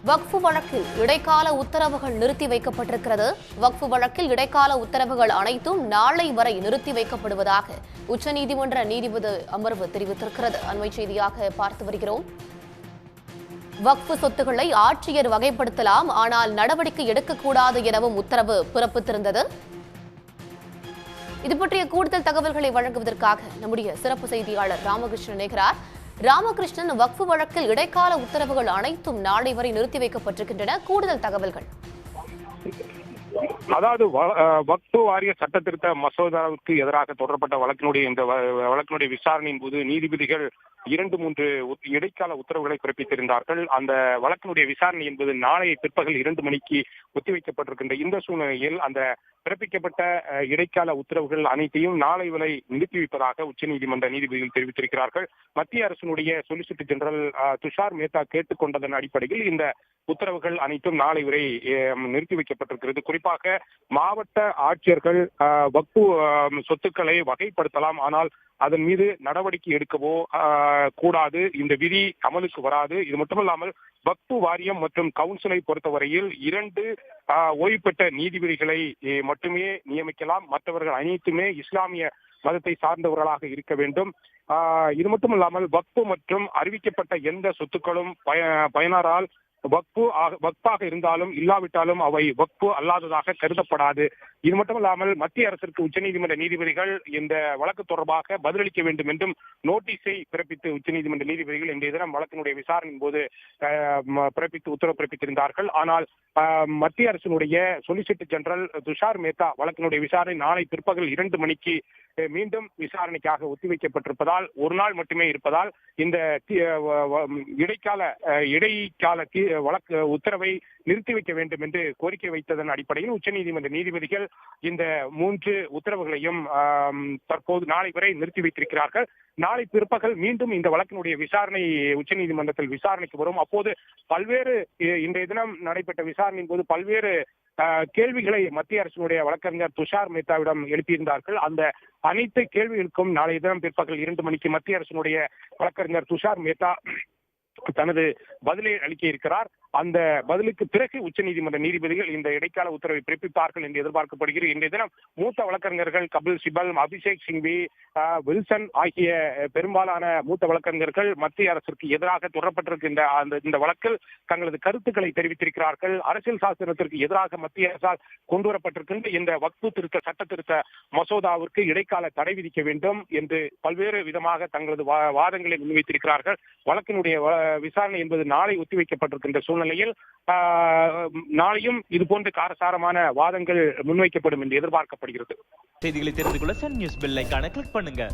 வக்ஃபு வழக்கில் இடைக்கால உத்தரவுகள் நிறுத்தி வைக்கப்பட்டிருக்கிறது. வக்ஃபு வழக்கில் இடைக்கால உத்தரவுகள் அனைத்தும் நாளை வரை நிறுத்தி வைக்கப்படுவதாக உச்சநீதிமன்ற நீதிபதி அமர்வு தெரிவித்திருக்கிறது. அண்மை செய்தியாக பார்த்து வருகிறோம். வக்ஃபு சொத்துக்களை ஆட்சியர் வகைப்படுத்தலாம், ஆனால் நடவடிக்கை எடுக்கக்கூடாது எனவும் உத்தரவு பிறப்பித்திருந்தது. இது பற்றிய கூடுதல் தகவல்களை வழங்குவதற்காக நம்முடைய சிறப்பு செய்தியாளர் ராமகிருஷ்ணன் இணைகிறார். ராமகிருஷ்ணன், வக்ஃபு வழக்கில் இடைக்கால உத்தரவுகள் அனைத்தும் நாளை வரை நிறுத்தி வைக்கப்பட்டிருக்கின்றன. கூடுதல் தகவல்கள். அதாவது வக்ஃபு வாரிய சட்ட திருத்த மசோதாவுக்கு எதிராக தொடரப்பட்ட வழக்கினுடைய விசாரணையின் போது நீதிபதிகள் 2-3 இடைக்கால உத்தரவுகளை பிறப்பித்திருந்தார்கள். அந்த வழக்கினுடைய விசாரணை என்பது நாளை பிற்பகல் 2 மணிக்கு ஒத்திவைக்கப்பட்டிருக்கின்ற இந்த சூழ்நிலையில் அந்த பிறப்பிக்கப்பட்ட இடைக்கால உத்தரவுகள் அனைத்தையும் நாளை வரை நிறுத்தி வைப்பதாக உச்சநீதிமன்ற நீதிபதிகள் தெரிவித்திருக்கிறார்கள். மத்திய அரசினுடைய சொலிசிட்டர் ஜெனரல் துஷார் மேத்தா கேட்டுக்கொண்டதன் அடிப்படையில் இந்த உத்தரவுகள் அனைத்தும் நாளை வரை நிறுத்தி வைக்கப்பட்டிருக்கிறது. குறிப்பாக மாவட்ட ஆட்சியர்கள் வக்ஃபு சொத்துக்களை வகைப்படுத்தலாம், ஆனால் அதன் மீது நடவடிக்கை எடுக்கவோ கூடாது. இந்த விதி அமலுக்கு வராது. இது மட்டுமல்லாமல் வக்ஃபு வாரியம் மற்றும் கவுன்சிலை பொறுத்தவரையில் 2 ஓய்வு பெற்ற நீதிபதிகளை மட்டுமே நியமிக்கலாம். மற்றவர்கள் அனைத்துமே இஸ்லாமிய மதத்தை சார்ந்தவர்களாக இருக்க வேண்டும். இது மட்டுமல்லாமல் வக்ஃபு மற்றும் அறிவிக்கப்பட்ட எந்த சொத்துக்களும் பயனரால் வக்ஃபாக இருந்தாலும் இல்லாவிட்டாலும் அவை வக்ஃபு அல்லாததாக கருதப்படாது. இது மட்டுமல்லாமல் மத்திய அரசிற்கு உச்சநீதிமன்ற நீதிபதிகள் இந்த வழக்கு தொடர்பாக பதிலளிக்க வேண்டும் என்றும் நோட்டீஸை பிறப்பித்து உச்சநீதிமன்ற நீதிபதிகள் இன்றைய தினம் வழக்கினுடைய விசாரணையின் போது உத்தரவு பிறப்பித்திருந்தார்கள். ஆனால் மத்திய அரசினுடைய சொலிசிட்டர் ஜெனரல் துஷார் மேத்தா வழக்கினுடைய விசாரணை நாளை பிற்பகல் 2 மணிக்கு மீண்டும் விசாரணைக்காக ஒத்திவைக்கப்பட்டிருப்பதால் ஒரு நாள் மட்டுமே இருப்பதால் இந்த இடைக்கால வழக்கு உத்தரவை நிறுத்தி வைக்க வேண்டும் என்று கோரிக்கை வைத்ததன் அடிப்படையில் உச்சநீதிமன்ற நீதிபதிகள் இந்த 3 உத்தரவுகளையும் தற்போது நாளை வரை நிறுத்தி வைத்திருக்கிறார்கள். நாளை பிற்பகல் மீண்டும் இந்த வழக்கினுடைய விசாரணை உச்சநீதிமன்றத்தில் விசாரணைக்கு வரும். அப்போது இன்றைய தினம் நடைபெற்ற விசாரணையின் போது பல்வேறு கேள்விகளை மத்திய அரசினுடைய வழக்கறிஞர் துஷார் மேத்தாவிடம் எழுப்பியிருந்தார்கள். அந்த அனைத்து கேள்விகளுக்கும் நாளைய தினம் பிற்பகல் 2 மணிக்கு மத்திய அரசினுடைய வழக்கறிஞர் துஷார் மேத்தா தனது பதிலை அளிக்க இருக்கிறார். அந்த பதிலுக்கு பிறகு உச்சநீதிமன்ற நீதிபதிகள் இந்த இடைக்கால உத்தரவை பிறப்பிப்பார்கள் என்று எதிர்பார்க்கப்படுகிறது. இன்றைய தினம் மூத்த வழக்கறிஞர்கள் கபில் சிபல், அபிஷேக் சிங்வி, வில்சன் ஆகிய பெரும்பாலான மூத்த வழக்கறிஞர்கள் மத்திய அரசிற்கு எதிராக தொடரப்பட்டிருக்கின்ற இந்த வழக்கில் தங்களது கருத்துக்களை தெரிவித்திருக்கிறார்கள். அரசியல் சாசனத்திற்கு எதிராக மத்திய அரசால் கொண்டுவரப்பட்டிருக்கின்ற இந்த வக்ஃபு சட்ட திருத்த மசோதாவிற்கு இடைக்கால தடை விதிக்க வேண்டும் என்று பல்வேறு விதமாக தங்களது வாதங்களை முன்வைத்திருக்கிறார்கள். வழக்கினுடைய விசாரணை என்பது நாளை ஒத்திவைக்கப்பட்டிருக்கின்ற சூழ்நிலையில் நாளையும் இதுபோன்ற காரசாரமான வாதங்கள் முன்வைக்கப்படும் என்று எதிர்பார்க்கப்படுகிறது. செய்திகளை தெரிந்து கொள்ள சன் நியூஸ் பெல் ஐகானை கிளிக் பண்ணுங்க.